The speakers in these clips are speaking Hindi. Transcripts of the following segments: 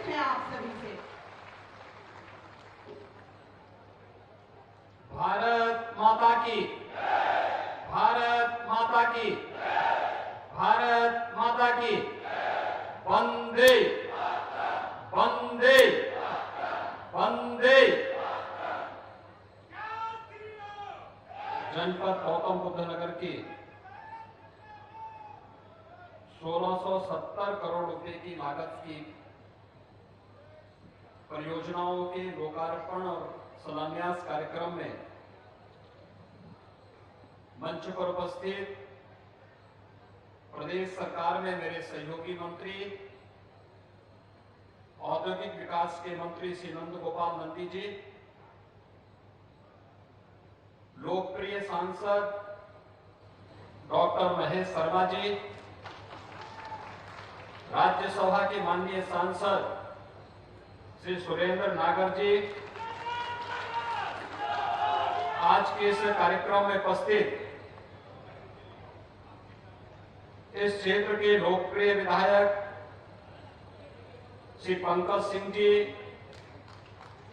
रिक्वेस्ट है आप सभी से। भारत माता की, भारत माता की, भारत माता की, वंदे वंदे वंदे। जनपद गौतम बुद्ध नगर की 1670 करोड़ रुपए की लागत की परियोजनाओं के लोकार्पण और शिलान्यास कार्यक्रम में मंच पर उपस्थित प्रदेश सरकार में मेरे सहयोगी मंत्री, औद्योगिक विकास के मंत्री श्री नंद गोपाल नंदी जी, लोकप्रिय सांसद डॉक्टर महेश शर्मा जी, राज्यसभा के माननीय सांसद श्री सुरेंद्र नागर जी, आज के इस कार्यक्रम में उपस्थित इस क्षेत्र के लोकप्रिय विधायक श्री पंकज सिंह जी,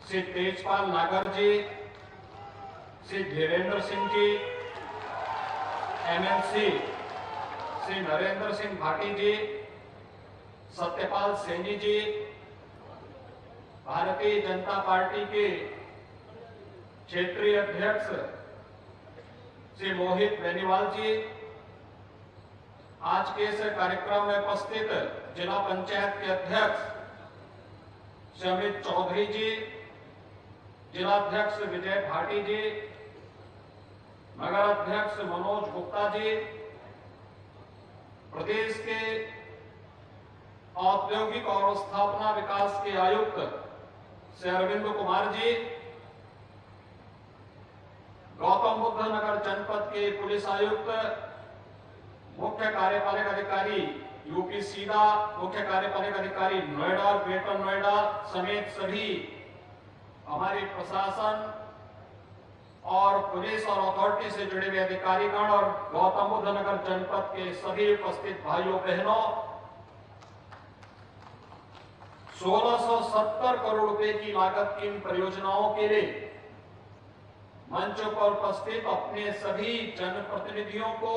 श्री तेजपाल नागर जी, श्री धीरेन्द्र सिंह जी, एमएलसी श्री नरेंद्र सिंह भाटी जी, सत्यपाल सैनी जी, भारतीय जनता पार्टी के क्षेत्रीय अध्यक्ष श्री मोहित बेनीवाल जी, आज के इस कार्यक्रम में उपस्थित जिला पंचायत के अध्यक्ष श्री अमित चौधरी जी, जिला अध्यक्ष विजय भाटी जी, नगर अध्यक्ष मनोज गुप्ता जी, प्रदेश के औद्योगिक और स्थापना विकास के आयुक्त श्री अरविंद कुमार जी, गौतम बुद्ध नगर जनपद के पुलिस आयुक्त, मुख्य कार्यपालक अधिकारी यूपी सीधा, मुख्य कार्यपालक अधिकारी नोएडा और ग्रेटर नोएडा समेत सभी हमारे प्रशासन और पुलिस और अथॉरिटी से जुड़े हुए अधिकारीगण और गौतम बुद्ध नगर जनपद के सभी उपस्थित भाइयों बहनों, 1670 करोड़ रुपए की लागत की इन परियोजनाओं के लिए मंच पर उपस्थित अपने सभी जनप्रतिनिधियों को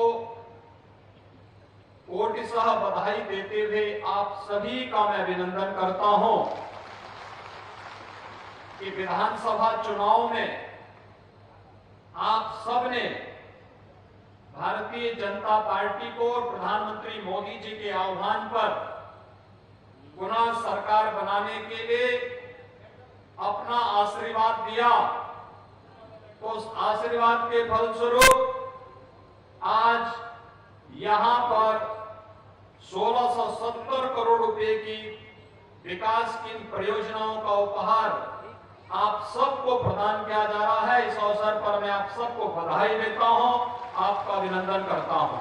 कोटिशः बधाई देते हुए आप सभी का मैं अभिनंदन करता हूं कि विधानसभा चुनाव में आप सबने भारतीय जनता पार्टी को प्रधानमंत्री मोदी जी के आह्वान पर पुनः सरकार बनाने के लिए अपना आशीर्वाद दिया। तो उस आशीर्वाद के फलस्वरूप आज यहां पर 1670 करोड़ रुपए की विकास की परियोजनाओं का उपहार आप सबको प्रदान किया जा रहा है। इस अवसर पर मैं आप सबको बधाई देता हूं, आपका अभिनंदन करता हूं।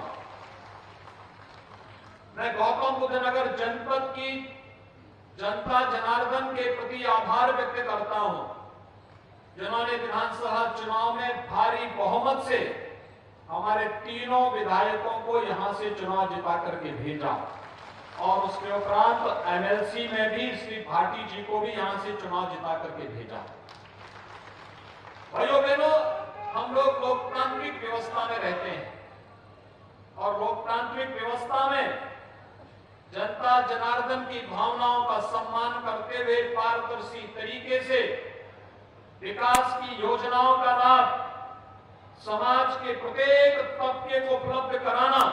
मैं गौतम बुद्ध नगर जनपद की जनता जनार्दन के प्रति आभार व्यक्त करता हूं, जिन्होंने विधानसभा चुनाव में भारी बहुमत से हमारे तीनों विधायकों को यहां से चुनाव जिता करके भेजा और उसके उपरांत एमएलसी में भी श्री भाटी जी को भी यहां से चुनाव जिता करके भेजा। भाइयों बहनों, हम लोग लोकतांत्रिक व्यवस्था में रहते हैं और लोकतांत्रिक व्यवस्था में जनता जनार्दन की भावनाओं का सम्मान करते हुए पारदर्शी तरीके से विकास की योजनाओं का लाभ समाज के प्रत्येक तबके को उपलब्ध कराना,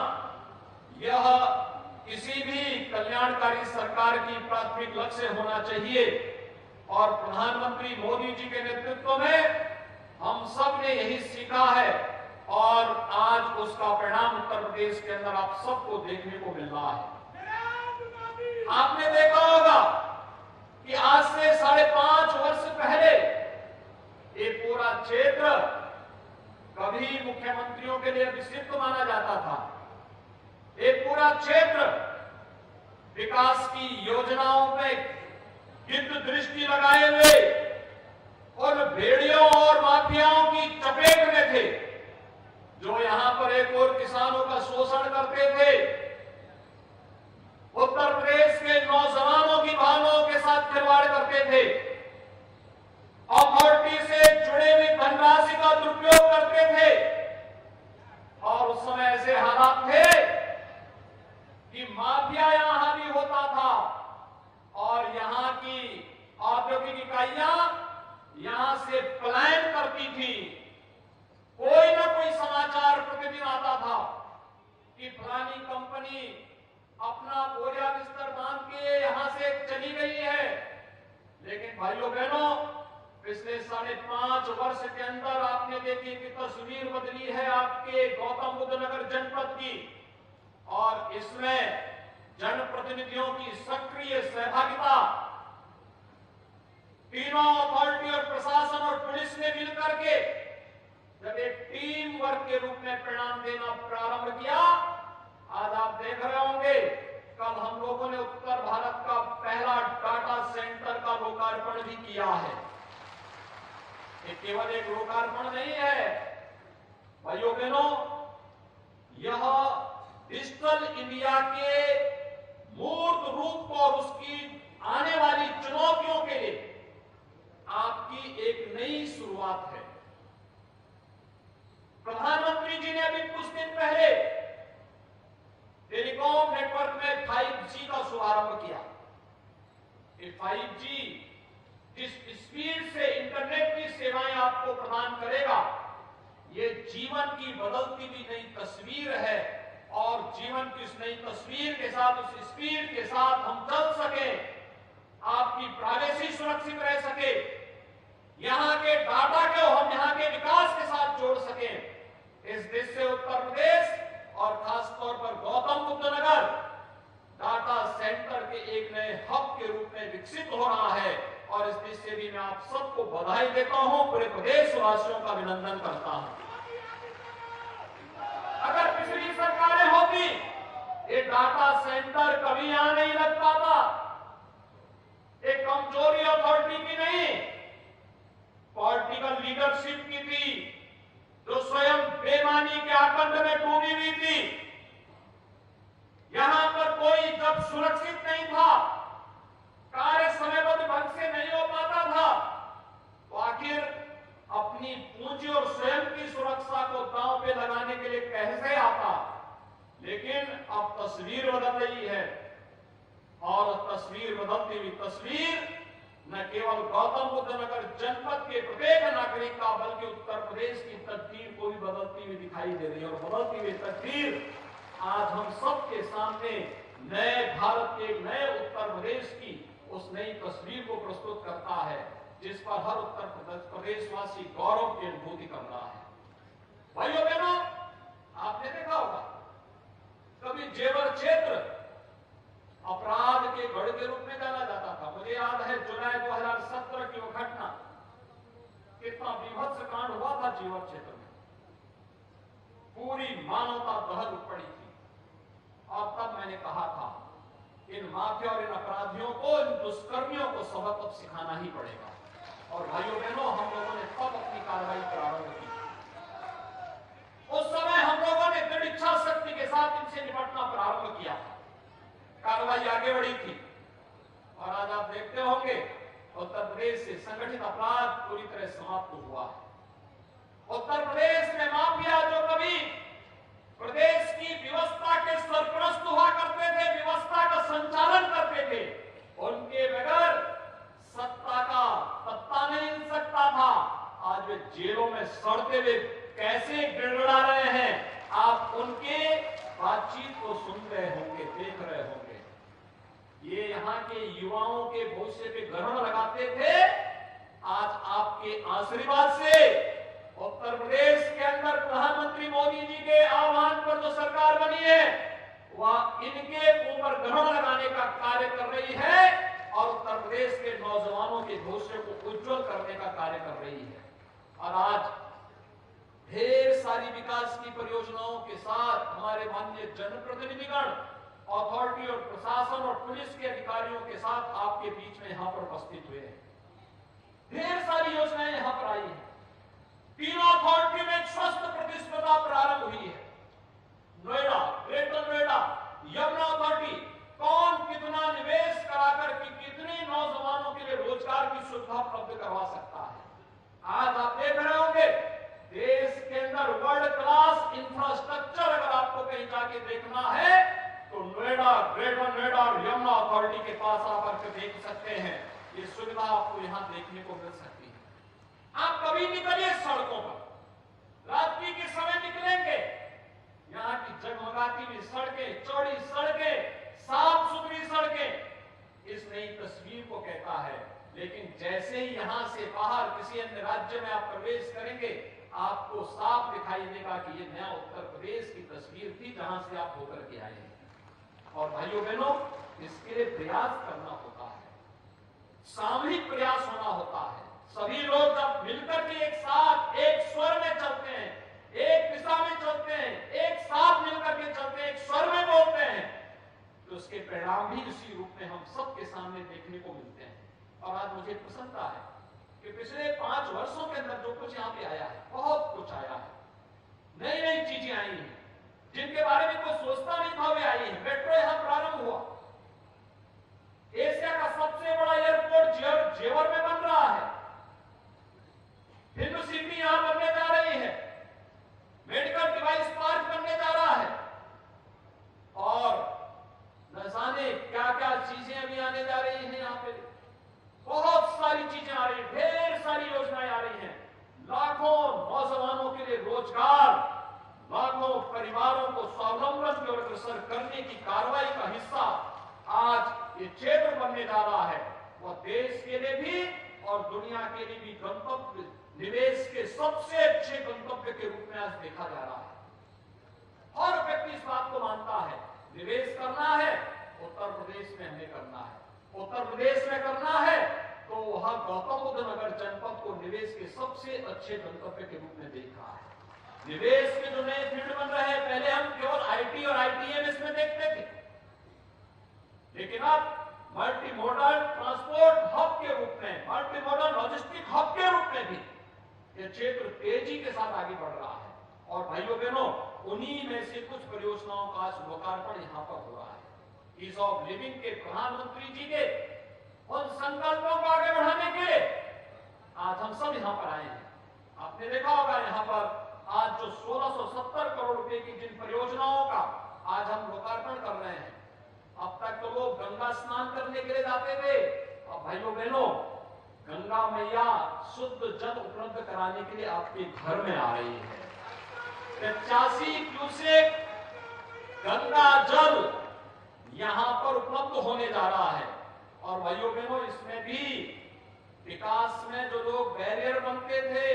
यह किसी भी कल्याणकारी सरकार की प्राथमिक लक्ष्य होना चाहिए। और प्रधानमंत्री मोदी जी के नेतृत्व में हम सब ने यही सीखा है और आज उसका परिणाम उत्तर प्रदेश के अंदर आप सबको देखने को मिल रहा है। आपने देखा होगा कि आज से 5.5 वर्ष पहले ये पूरा क्षेत्र कभी मुख्यमंत्रियों के लिए विक्षिप्त माना जाता था। ये पूरा क्षेत्र विकास की योजनाओं में गिद्ध दृष्टि लगाए हुए उन भेड़ियों और माफियाओं की चपेट में थे, जो यहां पर एक और किसानों का शोषण करते थे, उत्तर प्रदेश के नौजवानों की भावनाओं के साथ करते थे, अथॉरिटी से जुड़े हुए धनराशि का दुरुपयोग करते थे। और उस समय ऐसे हालात थे कि माफिया यहां हावी होता था और यहां की औद्योगिक इकाइयां यहां से पलायन करती थी। कोई ना कोई समाचार प्रतिदिन आता था कि फलानी कंपनी अपना बोरिया बिस्तर बांध के यहां से चली गई है। लेकिन भाइयों बहनों, पिछले 5.5 वर्ष के अंदर आपने देखी कि तस्वीर बदली है आपके गौतम बुद्ध नगर जनपद की, और इसमें जनप्रतिनिधियों की सक्रिय सहभागिता, तीनों अथॉरिटी और प्रशासन और पुलिस ने मिलकर के जब एक टीम वर्क के रूप में परिणाम देना प्रारंभ किया, आज आप देख रहे होंगे कल हम लोगों ने उत्तर भारत का पहला डाटा सेंटर का लोकार्पण भी किया है। ये केवल एक लोकार्पण नहीं है भाइयों बहनों, यह डिजिटल इंडिया के मूर्त रूप को और उसकी आने वाली चुनौतियों के लिए आपकी एक नई शुरुआत है। प्रधानमंत्री जी ने अभी कुछ दिन पहले टेलीकॉम नेटवर्क में 5G का शुभारंभ किया। ये 5G जिस स्पीड से इंटरनेट की सेवाएं आपको प्रदान करेगा, ये जीवन की बदलती हुई नई तस्वीर है। और जीवन की उस नई तस्वीर के साथ, उस स्पीड के साथ हम चल सके, आपकी प्राइवेसी सुरक्षित रह सके, यहां के डाटा को हम यहां के विकास के साथ जोड़ सके, इस देश से उत्तर प्रदेश और खासतौर पर गौतम बुद्ध नगर डाटा सेंटर के एक नए हब के रूप में विकसित हो रहा है। और इस दृश्य भी मैं आप सबको बधाई देता हूं, पूरे प्रदेशवासियों का अभिनंदन करता हूं। अगर पिछली सरकारें होती, ये डाटा सेंटर कभी यहां नहीं लग पाता। एक कमजोरी अथॉरिटी की नहीं, पॉलिटिकल लीडरशिप की थी, जो स्वयं बेईमानी के आकंठ में डूबी हुई थी। यहां पर कोई जब सुरक्षित नहीं था, कार्य समयबद्ध ढंग से नहीं हो पाता था, तो आखिर अपनी पूंजी और स्वयं की सुरक्षा को दांव पे लगाने के लिए कैसे आता। लेकिन अब तस्वीर बदल रही है, और तस्वीर बदलती हुई तस्वीर न केवल गौतम बुद्ध नगर जनपद के प्रत्येक नागरिक का, बल्कि उत्तर प्रदेश की तकदीर को भी बदलती हुई दिखाई दे रही है। और बदलती हुई तकदीर आज हम सबके सामने नए भारत के, नए उत्तर प्रदेश की उस नई तस्वीर को प्रस्तुत करता है, जिस पर हर उत्तर प्रदेशवासी गौरव की अनुभूति कर रहा है। भाइयों बहनों, आपने देखा होगा कभी जेवर क्षेत्र अपराध के गढ़ के रूप में जाना जाता था। मुझे याद है जुलाई 2017 की वो घटना, कितना विभत्स कांड हुआ था जेवर क्षेत्र में, पूरी मानवता दहल पड़ी थी। और तब मैंने कहा था, इन माफिया और इन अपराधियों को, इन दुष्कर्मियों को सबक अब सिखाना ही पड़ेगा। और भाइयों बहनों, हम लोगों ने तब अपनी कार्रवाई प्रारंभ की। उस समय हम लोगों ने दृढ़ इच्छा शक्ति के साथ इनसे निपटना प्रारंभ किया, कार्रवाई आगे बढ़ी थी। और आज आप देखते होंगे उत्तर प्रदेश से संगठित अपराध पूरी तरह समाप्त हुआ है। उत्तर प्रदेश में माफिया जो कभी प्रदेश की व्यवस्था के सरपरस्त हुआ करते थे, व्यवस्था का संचालन करते थे, उनके बगैर सत्ता का पत्ता नहीं हिल सकता था। आज वे जेलों में सड़ते हुए कैसे गिड़गिड़ा रहे हैं, आप उनके बातचीत को सुन रहे होंगे, देख रहे होंगे। ये यहाँ के युवाओं के भविष्य पे ग्रहण लगाते थे। आज आपके आशीर्वाद से उत्तर प्रदेश के अंदर प्रधानमंत्री मोदी जी के आह्वान पर जो सरकार बनी है, वह इनके ऊपर ग्रहण लगाने का कार्य कर रही है और उत्तर प्रदेश के नौजवानों के भविष्य को उज्जवल करने का कार्य कर रही है। और आज ढेर सारी विकास की परियोजनाओं के साथ हमारे माननीय जनप्रतिनिधिगण, अथॉरिटी और प्रशासन और पुलिस के अधिकारियों के साथ आपके बीच में यहां पर उपस्थित हुए हैं। ढेर सारी योजनाएं यहां पर आई हैं। तीनों अथॉरिटी में एक स्वस्थ प्रतिस्पर्धा प्रारंभ हुई है। नोएडा, ग्रेटर नोएडा, यमुना अथॉरिटी, कौन कितना निवेश कराकर कितने नौजवानों के लिए रोजगार अथॉरिटी के पास आकर के देख सकते हैं। ये सुविधा आपको यहाँ देखने को मिल सकती है। आप कभी निकलिए सड़कों पर, रात्रि के समय निकलेंगे, यहाँ की जगमगाती हुई सड़कें, चौड़ी सड़कें, साफ सुथरी सड़कें इस नई तस्वीर को कहता है। लेकिन जैसे ही यहां से बाहर किसी अन्य राज्य में आप प्रवेश करेंगे, आपको साफ दिखाई देगा कि ये नया उत्तर प्रदेश की तस्वीर थी जहां से आप होकर के आए हैं। और भाइयों बहनों, इसके लिए प्रयास करना होता है, सामूहिक प्रयास होना होता है। सभी लोग जब मिलकर के एक साथ एक स्वर में चलते हैं, एक दिशा में चलते हैं, एक साथ मिलकर के चलते हैं, एक स्वर में बोलते हैं, तो उसके परिणाम भी इसी रूप में हम सबके सामने देखने को मिलते हैं। और आज मुझे प्रसन्नता है कि पिछले 5 वर्षों के अंदर जो कुछ यहाँ पे आया है, बहुत कुछ आया है, नई नई चीजें आई हैं जिनके बारे में कोई सोचता नहीं था, वे आई है। मेट्रो यहाँ प्रारंभ हुआ, एशिया का सबसे बड़ा एयरपोर्ट जेवर में बन रहा है, फिल्म सिटी यहां बनने जा रही है, मेडिकल डिवाइस पार्क बनने जा रहा है, और न जाने क्या क्या चीजें अभी आने जा रही हैं। यहाँ पे बहुत सारी चीजें आ रही हैं, ढेर सारी योजनाएं आ रही हैं। लाखों नौजवानों के लिए रोजगार, लाखों परिवारों को स्वावलंबन की ओर अग्रसर करने की कार्रवाई का हिस्सा आज ये क्षेत्र बनने जा रहा है। वह देश के लिए भी और दुनिया के लिए भी गंतव्य, निवेश के सबसे अच्छे गंतव्य के रूप में आज देखा जा रहा है। हर व्यक्ति इस बात को मानता है, निवेश करना है उत्तर प्रदेश में हमें करना है, उत्तर प्रदेश में करना है तो वहां गौतम बुद्ध नगर जनपद को निवेश के सबसे अच्छे गंतव्य के रूप में देख रहा है। निवेश के जो नए फील्ड बन रहे हैं, पहले हम केवल आईटी और आईटीएम इसमें देखते थे, लेकिन अब मल्टी मॉडल ट्रांसपोर्ट हब के रूप में, मल्टी मॉडल लॉजिस्टिक हब के रूप में भी यह क्षेत्र तेजी के साथ आगे बढ़ रहा है। और भाइयों बहनों, उन्हीं में से कुछ परियोजनाओं का आज लोकार्पण यहाँ पर हो रहा है। ईज ऑफ लिविंग के प्रधानमंत्री जी के उन संकल्पों को आगे बढ़ाने के लिए आज हम सब यहाँ पर आए हैं। आपने देखा होगा यहाँ पर आज जो 1670 करोड़ रुपए की जिन परियोजनाओं का आज हम लोकार्पण कर रहे हैं, अब तक तो लोग गंगा स्नान करने के लिए जाते थे, अब भाइयों बहनों गंगा मैया शुद्ध जल उपलब्ध कराने के लिए आपके घर में आ रही है। 85 क्यूसेक गंगा जल यहां पर उपलब्ध होने जा रहा है। और भाइयों बहनों, इसमें भी विकास में जो लोग बैरियर बनते थे,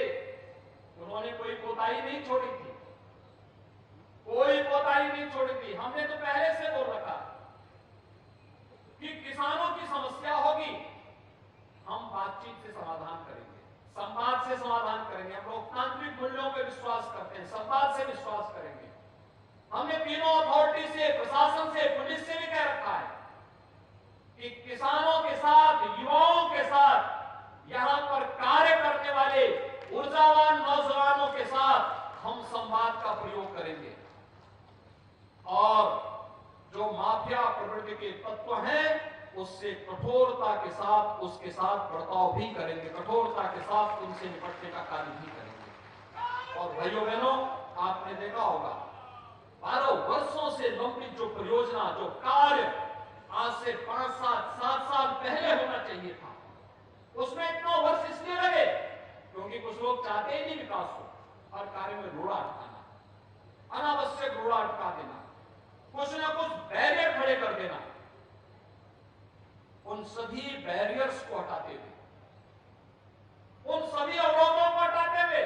उन्होंने कोई कोताही नहीं छोड़ी थी, कोई कोताही नहीं छोड़ी थी। हमने तो पहले से बोल रखा कि किसानों की समस्या होगी, हम बातचीत से समाधान करेंगे, संवाद से समाधान करेंगे। हम लोकतांत्रिक मूल्यों पर विश्वास करते हैं, संवाद से विश्वास करेंगे। हमने तीनों अथॉरिटी से, प्रशासन से, पुलिस से भी कह रखा है कि किसानों के साथ, युवाओं के साथ, यहां पर कार्य करने वाले ऊर्जावान नौजवानों के साथ हम संवाद का प्रयोग करेंगे। और जो माफिया प्रवृत्ति के तत्व हैं, उससे कठोरता के साथ उसके साथ बर्ताव भी करेंगे, कठोरता के साथ उनसे निपटने का कार्य भी करेंगे। और भाइयों बहनों, आपने देखा होगा 12 वर्षों से लंबित जो परियोजना, जो कार्य आज से 5 साल 7 साल पहले होना चाहिए था, उसमें इतना वर्ष इसलिए लगे क्योंकि कुछ लोग चाहते ही नहीं विकास हो। हर कार्य में रोड़ा अटकाना, अनावश्यक रोड़ा अटका देना, कुछ ना कुछ बैरियर खड़े कर देना। उन सभी बैरियर्स को हटाते हुए, उन सभी अवरोधों को हटाते हुए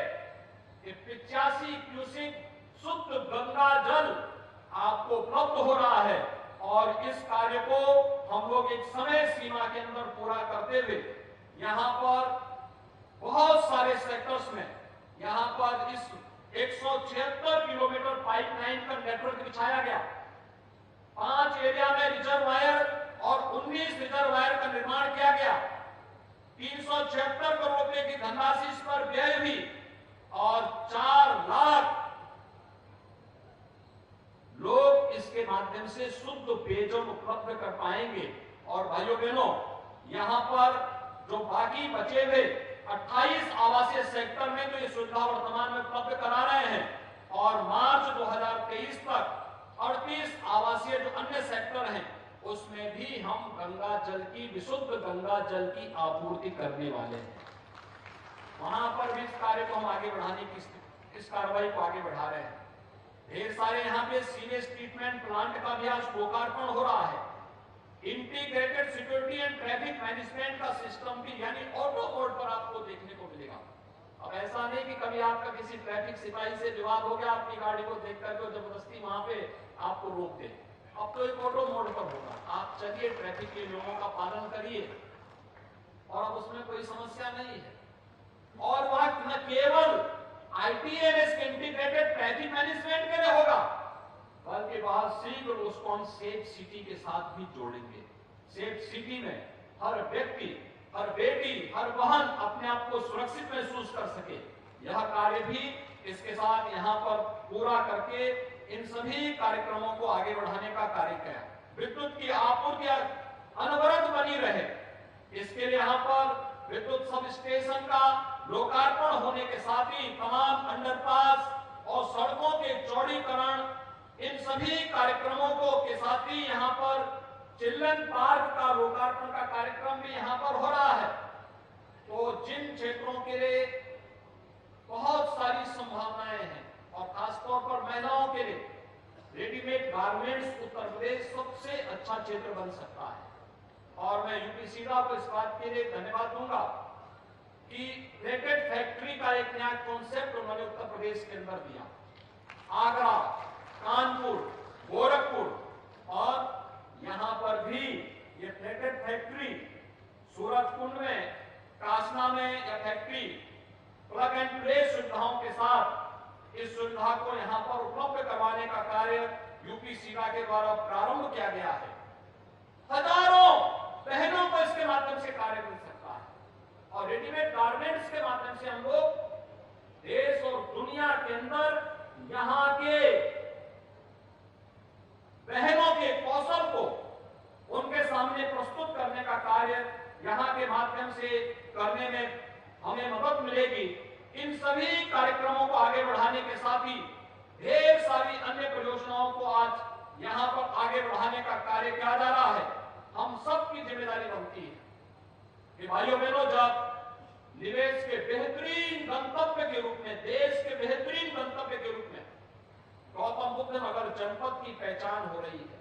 85 क्यूसेक शुद्ध गंगा जल आपको उपलब्ध हो रहा है। और इस कार्य को हम लोग एक समय सीमा के अंदर पूरा करते हुए यहां पर बहुत सारे सेक्टर्स में, यहां पर इस 176 किलोमीटर पाइपलाइन का नेटवर्क बिछाया गया। 5 एरिया में रिजर्वायर और 19 रिजर्वायर का निर्माण किया गया। 376 करोड़ रुपए की धनराशि इस पर व्यय हुई और 4 लाख लोग इसके माध्यम से शुद्ध पेयजल उपलब्ध कर पाएंगे। और भाइयों बहनों, यहां पर जो बाकी बचे हुए 28 आवासीय सेक्टर में तो ये सुविधा वर्तमान में उपलब्ध करा रहे हैं और मार्च 2023 तक 38 आवासीय जो अन्य सेक्टर हैं उसमें भी हम गंगा जल की, विशुद्ध गंगा जल की आपूर्ति करने वाले हैं। वहां पर भी इस कार्य को हम आगे बढ़ाने की, इस कार्रवाई को आगे बढ़ा रहे हैं। ढेर सारे यहाँ पे सीवेज ट्रीटमेंट प्लांट का भी आज लोकार्पण हो रहा है। Integrated security and traffic management का सिस्टम भी, यानी ऑटो मोड पर आपको देखने को मिलेगा। अब ऐसा नहीं कि कभी आपका किसी ट्रैफिक सिपाही से विवाद हो गया, आपकी गाड़ी को देख करके जबरदस्ती वहां पे आपको रोक दे। अब तो एक ऑटो मोड पर होगा, आप चलिए, ट्रैफिक के नियमों का पालन करिए और अब उसमें कोई समस्या नहीं है। और वह न केवल आईटीएमएस के इंटीग्रेटेड ट्रैफिक मैनेजमेंट के लिए होगा, बल्कि बहुत शीघ्र उसको हम सेफ सिटी के साथ भी जोड़ेंगे। सेफ सिटी में हर व्यक्ति, हर बेटी, हर बहन अपने आप को सुरक्षित महसूस कर सके, यह कार्य भी इसके साथ यहाँ पर पूरा करके इन सभी कार्यक्रमों को आगे बढ़ाने का कार्य किया। विद्युत की आपूर्ति अनवरत बनी रहे, इसके लिए यहाँ पर विद्युत सब स्टेशन का लोकार्पण होने के साथ ही तमाम अंडरपास और सड़कों के चौड़ीकरण, इन सभी कार्यक्रमों को के साथ ही यहाँ पर चिल्ड्रन पार्क का लोकार्पण का कार्यक्रम भी यहाँ पर हो रहा है। तो जिन क्षेत्रों के लिए बहुत सारी संभावनाएं हैं और खासतौर पर महिलाओं के लिए रेडीमेड गारमेंट्स उत्तर प्रदेश सबसे अच्छा क्षेत्र बन सकता है। और मैं यूपी सीधा को इस बात के लिए धन्यवाद दूंगा कि प्लेटेड फैक्ट्री का एक नया कॉन्सेप्ट उन्होंने उत्तर प्रदेश के अंदर दिया। आगरा, कानपुर, गोरखपुर और यहां पर भी ये प्लेटेड फैक्ट्री सूरजकुंड में, कासना में यह फैक्ट्री प्लग एंड प्ले सुविधाओं के साथ इस सुविधा को यहां पर उपलब्ध करवाने का कार्य यूपी सीधा के द्वारा प्रारंभ किया गया है। हजारों बहनों को इसके माध्यम से कार्य मिल सकता है और रेडीमेड गारमेंट्स के माध्यम से हम लोग देश और दुनिया के अंदर यहां के बहनों के कौशल को उनके सामने प्रस्तुत करने का कार्य यहां के माध्यम से करने में हमें मदद मिलेगी। इन सभी कार्यक्रमों को आगे बढ़ाने के साथ ही ढेर सारी अन्य परियोजनाओं को आज यहां पर आगे बढ़ाने का कार्य किया जा रहा है। हम सबकी जिम्मेदारी बनती है कि भाइयों बहनों, जब निवेश के बेहतरीन गंतव्य के रूप में, देश के बेहतरीन गंतव्य के रूप में गौतम बुद्ध नगर जनपद की पहचान हो रही है,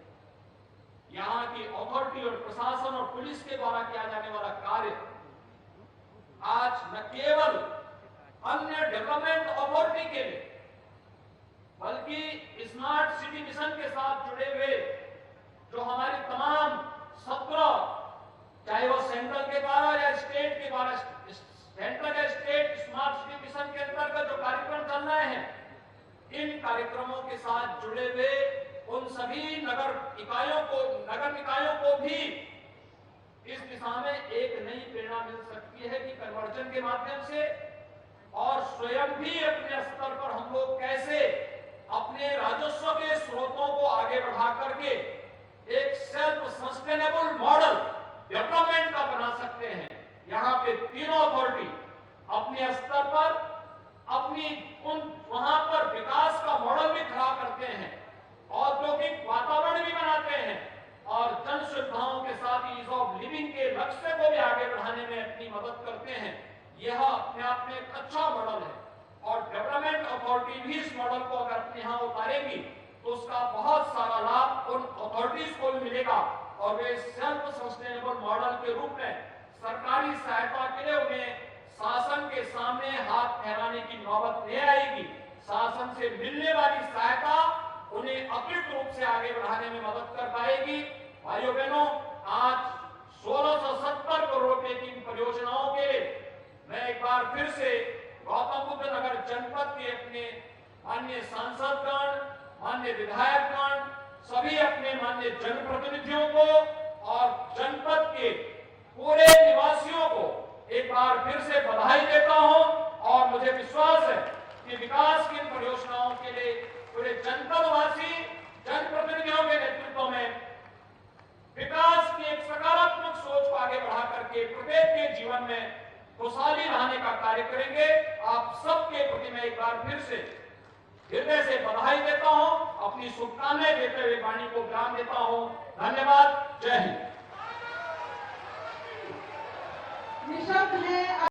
यहाँ की अथॉरिटी और प्रशासन और पुलिस के द्वारा किया जाने वाला कार्य आज न केवल अन्य डेवलपमेंट अथॉरिटी के लिए, बल्कि स्मार्ट सिटी मिशन के साथ जुड़े हुए जो हमारी तमाम 17, चाहे वो सेंट्रल के द्वारा या स्टेट के द्वारा, सेंट्रल या स्टेट स्मार्ट सिटी मिशन के अंतर्गत जो कार्यक्रम चल रहे हैं, इन कार्यक्रमों के साथ जुड़े हुए उन सभी नगर निकायों को भी इस दिशा में एक नई प्रेरणा मिल सकती है कि कन्वर्जन के माध्यम से और स्वयं भी अपने स्तर पर हम लोग कैसे अपने राजस्व के स्रोतों को आगे बढ़ा करके एक सेल्फ सस्टेनेबल मॉडल डेवलपमेंट का बना सकते हैं। यहाँ पे तीनों अथॉरिटी अपने स्तर पर अपनी वहां पर विकास का मॉडल भी खड़ा करते हैं, औद्योगिक वातावरण भी बनाते हैं और जन सुविधाओं के साथ ईज ऑफ लिविंग के लक्ष्य को भी आगे बढ़ाने में अपनी मदद करते हैं। यह अपने आप में एक अच्छा मॉडल है और डेवलपमेंट अथॉरिटी भी इस मॉडल को अगर अपने यहाँ उतारेगी तो उसका बहुत सारा लाभ उन अथॉरिटीज को भी मिलेगा और वे सेल्फ सस्टेनेबल मॉडल के रूप में सरकारी सहायता के लिए उन्हें शासन के सामने हाथ फैलाने की नौबत नहीं आएगी। शासन से मिलने वाली सहायता उन्हें अतिरिक्त रूप से आगे बढ़ाने में मदद कर पाएगी। भाइयों बहनों, आज 1670 करोड़ रुपए की इन परियोजनाओं के लिए मैं एक बार फिर से गौतम बुद्ध नगर जनपद के अपने माननीय सांसदगण, माननीय विधायकगण, सभी अपने माननीय जनप्रतिनिधियों को और जनपद के पूरे निवासियों को एक बार फिर से बधाई देता हूं और मुझे विश्वास है कि विकास की इन परियोजनाओं के लिए पूरे जनपदवासी जनप्रतिनिधियों के नेतृत्व में विकास की एक सकारात्मक सोच को आगे बढ़ा करके प्रत्येक के जीवन में खुशहाली लाने का कार्य करेंगे। आप सबके प्रति मैं एक बार फिर से हृदय से बधाई देता हूं, अपनी शुभकामनाएं देते हुए वाणी को विराम देता हूं। धन्यवाद। जय हिंद।